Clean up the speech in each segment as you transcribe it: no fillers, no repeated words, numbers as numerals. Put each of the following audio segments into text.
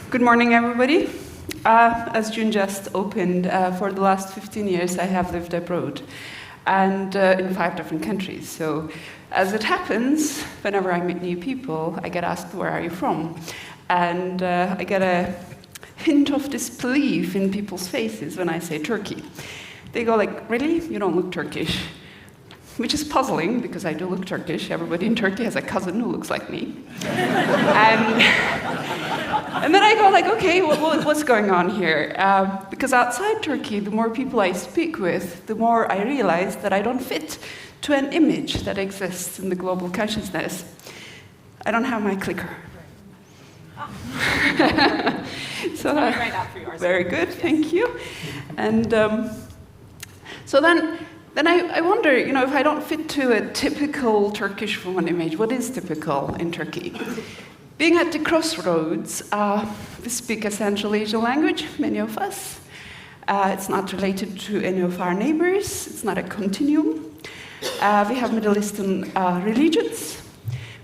Good morning, everybody. As June just opened, for the last 15 years I have lived abroad, and in 5 different countries. So, as it happens, whenever I meet new people, I get asked, where are you from? And I get a hint of disbelief in people's faces when I say Turkey. They go like, really? You don't look Turkish? Which is puzzling, because I do look Turkish. Everybody in Turkey has a cousin who looks like me. And then I go like, okay, what's going on here? Because outside Turkey, the more people I speak with, the more I realize that I don't fit to an image that exists in the global consciousness. I don't have my clicker. So right after yours. Very good, thank you. And so then I wonder, if I don't fit to a typical Turkish woman image, what is typical in Turkey? Being at the crossroads, we speak a Central Asian language, many of us. It's not related to any of our neighbors. It's not a continuum. We have Middle Eastern religions.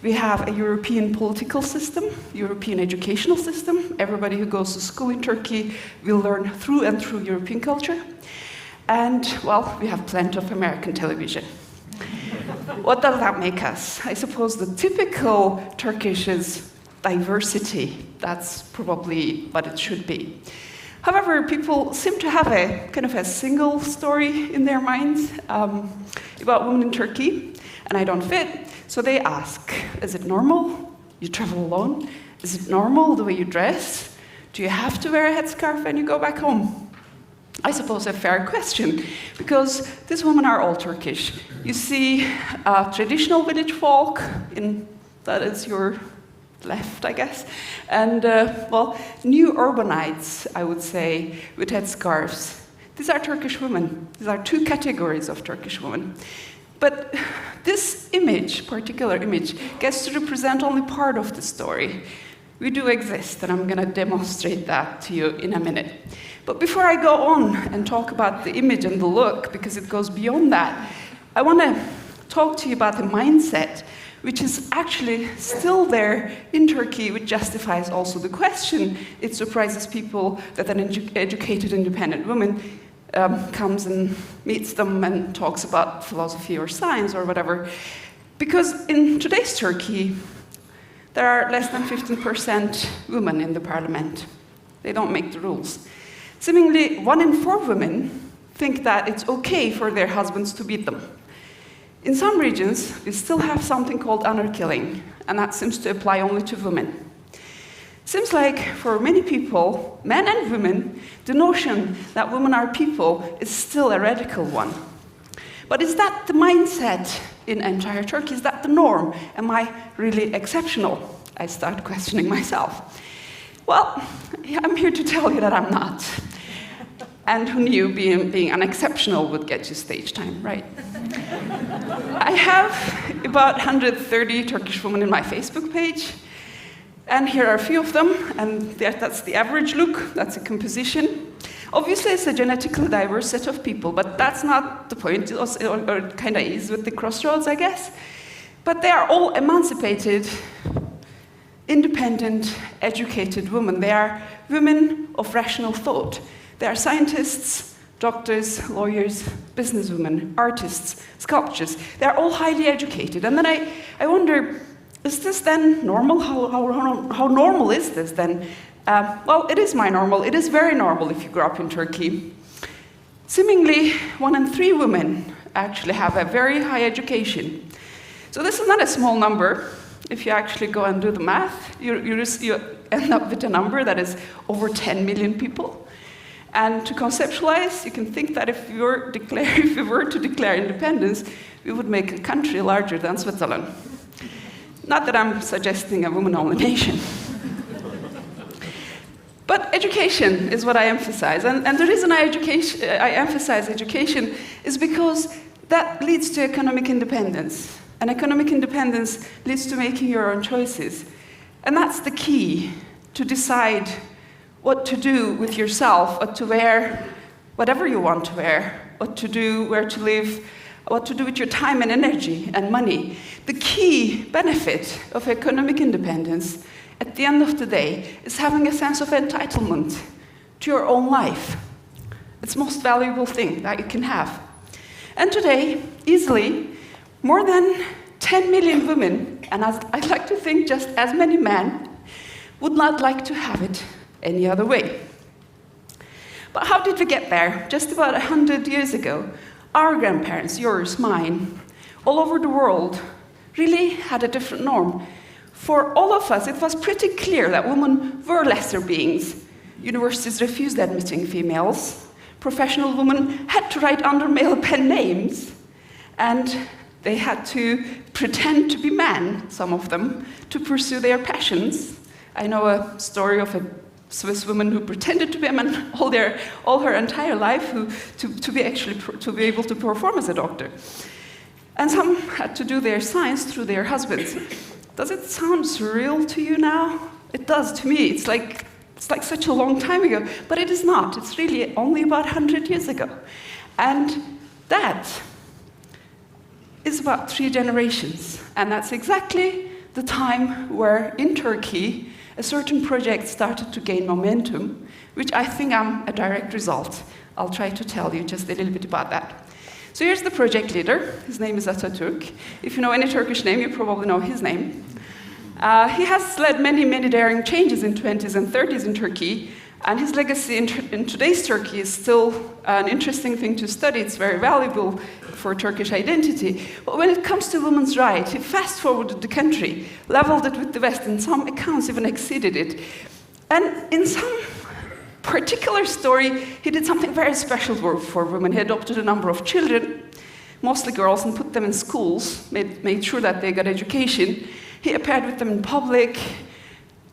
We have a European political system, European educational system. Everybody who goes to school in Turkey will learn through and through European culture. And, well, we have plenty of American television. What does that make us? I suppose the typical Turkish is diversity. That's probably what it should be. However, people seem to have a kind of a single story in their minds about women in Turkey, and I don't fit. So they ask, is it normal you travel alone? Is it normal the way you dress? Do you have to wear a headscarf when you go back home? I suppose a fair question, because these women are all Turkish. You see traditional village folk, that is your left, I guess, and, new urbanites, I would say, with headscarves. These are Turkish women. These are two categories of Turkish women. But this image, particular image, gets to represent only part of the story. We do exist, and I'm going to demonstrate that to you in a minute. But before I go on and talk about the image and the look, because it goes beyond that, I want to talk to you about the mindset, which is actually still there in Turkey, which justifies also the question. It surprises people that an educated, independent woman comes and meets them and talks about philosophy or science or whatever. Because in today's Turkey, there are less than 15% women in the parliament. They don't make the rules. Seemingly, 1 in 4 women think that it's okay for their husbands to beat them. In some regions, we still have something called honor killing, and that seems to apply only to women. Seems like for many people, men and women, the notion that women are people is still a radical one. But is that the mindset in entire Turkey? Is that the norm? Am I really exceptional? I start questioning myself. Well, I'm here to tell you that I'm not. And who knew being unexceptional would get you stage time, right? I have about 130 Turkish women in my Facebook page. And here are a few of them, and that's the average look, that's a composition. Obviously, it's a genetically diverse set of people, but that's not the point, or it kind of is with the crossroads, I guess. But they are all emancipated, independent, educated women. They are women of rational thought. They are scientists, doctors, lawyers, businesswomen, artists, sculptors. They are all highly educated. And then I wonder, is this then normal? How normal is this then? Well, it is my normal. It is very normal if you grow up in Turkey. Seemingly, 1 in 3 women actually have a very high education. So this is not a small number. If you actually go and do the math, you end up with a number that is over 10 million people. And to conceptualize, you can think that if we were to declare independence, we would make a country larger than Switzerland. Not that I'm suggesting a woman-only nation. But education is what I emphasize. And the reason I emphasize education is because that leads to economic independence. And economic independence leads to making your own choices. And that's the key, to decide what to do with yourself, what to wear, whatever you want to wear, what to do, where to live, what to do with your time and energy and money. The key benefit of economic independence at the end of the day, is having a sense of entitlement to your own life. It's the most valuable thing that you can have. And today, easily, more than 10 million women, and I'd like to think just as many men, would not like to have it any other way. But how did we get there? Just about 100 years ago, our grandparents, yours, mine, all over the world, really had a different norm. For all of us, it was pretty clear that women were lesser beings. Universities refused admitting females. Professional women had to write under male pen names. And they had to pretend to be men, some of them, to pursue their passions. I know a story of a Swiss woman who pretended to be a man all her entire life to be able to perform as a doctor. And some had to do their science through their husbands. Does it sound surreal to you now? It does to me. It's like such a long time ago, but it is not. It's really only about 100 years ago. And that is about 3 generations. And that's exactly the time where, in Turkey, a certain project started to gain momentum, which I think I'm a direct result. I'll try to tell you just a little bit about that. So here's the project leader. His name is Atatürk. If you know any Turkish name, you probably know his name. He has led many, many daring changes in 20s and 30s in Turkey, and his legacy in today's Turkey is still an interesting thing to study. It's very valuable for Turkish identity. But when it comes to women's rights, he fast-forwarded the country, leveled it with the West, and some accounts even exceeded it. And in some particular story, he did something very special for women. He adopted a number of children, mostly girls, and put them in schools, made sure that they got education. He appeared with them in public,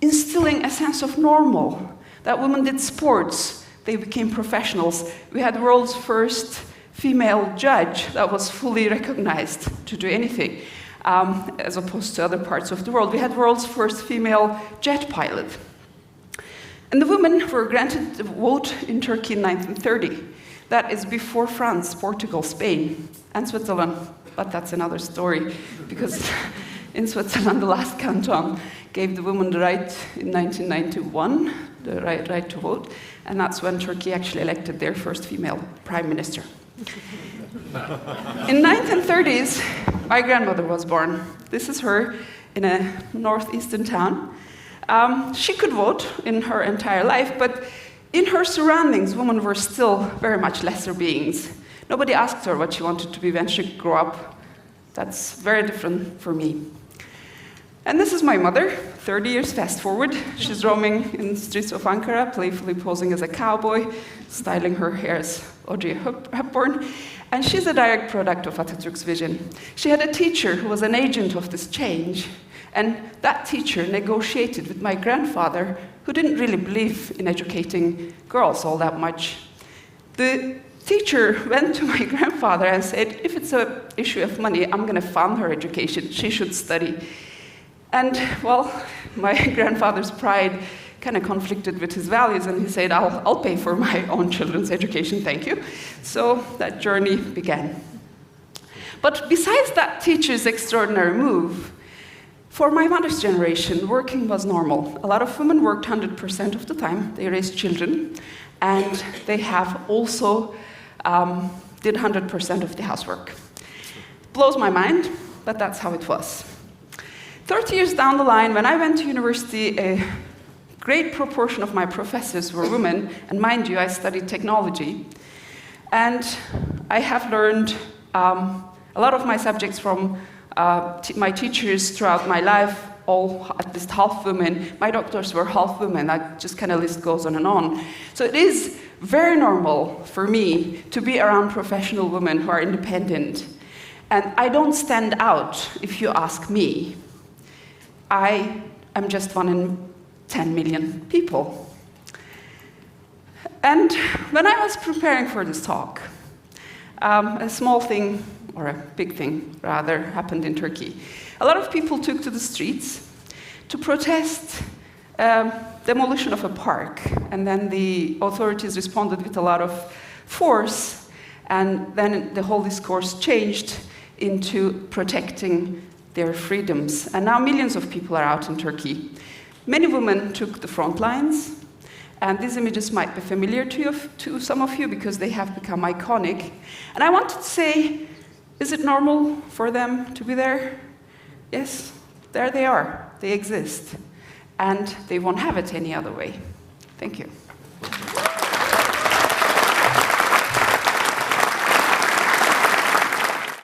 instilling a sense of normal, that women did sports, they became professionals. We had the world's first female judge that was fully recognized to do anything, as opposed to other parts of the world. We had the world's first female jet pilot. And the women were granted the vote in Turkey in 1930. That is before France, Portugal, Spain, and Switzerland. But that's another story, because in Switzerland, the last canton gave the women the right in 1991, the right to vote, and that's when Turkey actually elected their first female prime minister. In 1930s, my grandmother was born. This is her in a northeastern town. She could vote in her entire life, but in her surroundings, women were still very much lesser beings. Nobody asked her what she wanted to be when she grew up. That's very different for me. And this is my mother, 30 years fast forward. She's roaming in the streets of Ankara, playfully posing as a cowboy, styling her hair as Audrey Hepburn. And she's a direct product of Atatürk's vision. She had a teacher who was an agent of this change. And that teacher negotiated with my grandfather, who didn't really believe in educating girls all that much. The teacher went to my grandfather and said, if it's an issue of money, I'm going to fund her education. She should study. And, well, my grandfather's pride kind of conflicted with his values, and he said, I'll pay for my own children's education, thank you. So that journey began. But besides that teacher's extraordinary move, for my mother's generation, working was normal. A lot of women worked 100% of the time. They raised children, and they have also did 100% of the housework. Blows my mind, but that's how it was. 30 years down the line, when I went to university, a great proportion of my professors were women, and mind you, I studied technology. And I have learned a lot of my subjects from my teachers throughout my life, all at least half women. My doctors were half women. That just kind of list goes on and on. So it is very normal for me to be around professional women who are independent. And I don't stand out if you ask me. I am just 1 in 10 million people. And when I was preparing for this talk, a small thing, or a big thing rather, happened in Turkey. A lot of people took to the streets to protest demolition of a park, and then the authorities responded with a lot of force, and then the whole discourse changed into protecting their freedoms. And now millions of people are out in Turkey Many women took the front lines, and these images might be familiar to some of you because they have become iconic. And I wanted to say, is it normal for them to be there? Yes, there they are. They exist. And they won't have it any other way. Thank you.